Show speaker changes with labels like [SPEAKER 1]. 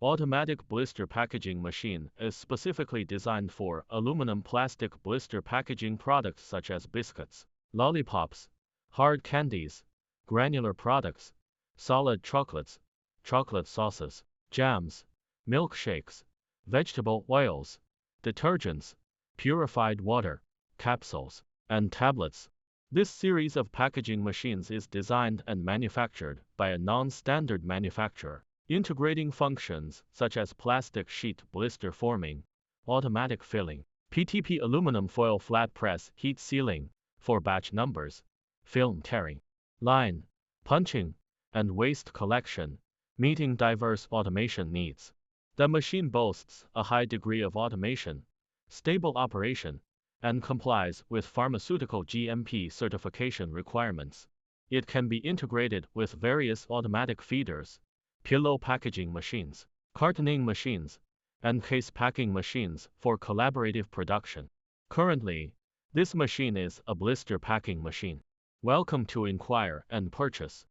[SPEAKER 1] Automatic blister packaging machine is specifically designed for aluminum plastic blister packaging products such as biscuits, lollipops, hard candies, granular products, solid chocolates, chocolate sauces, jams, milkshakes, vegetable oils, detergents, purified water, capsules, and tablets. This series of packaging machines is designed and manufactured by a non-standard manufacturer, integrating functions such as plastic sheet blister forming, automatic filling, PTP aluminum foil flat press heat sealing for batch numbers, film tearing, line punching, and waste collection, meeting diverse automation needs. The machine boasts a high degree of automation, stable operation, and complies with pharmaceutical GMP certification requirements. It can be integrated with various automatic feeders, pillow packaging machines, cartoning machines, and case packing machines for collaborative production. Currently, this machine is a blister packing machine. Welcome to inquire and purchase.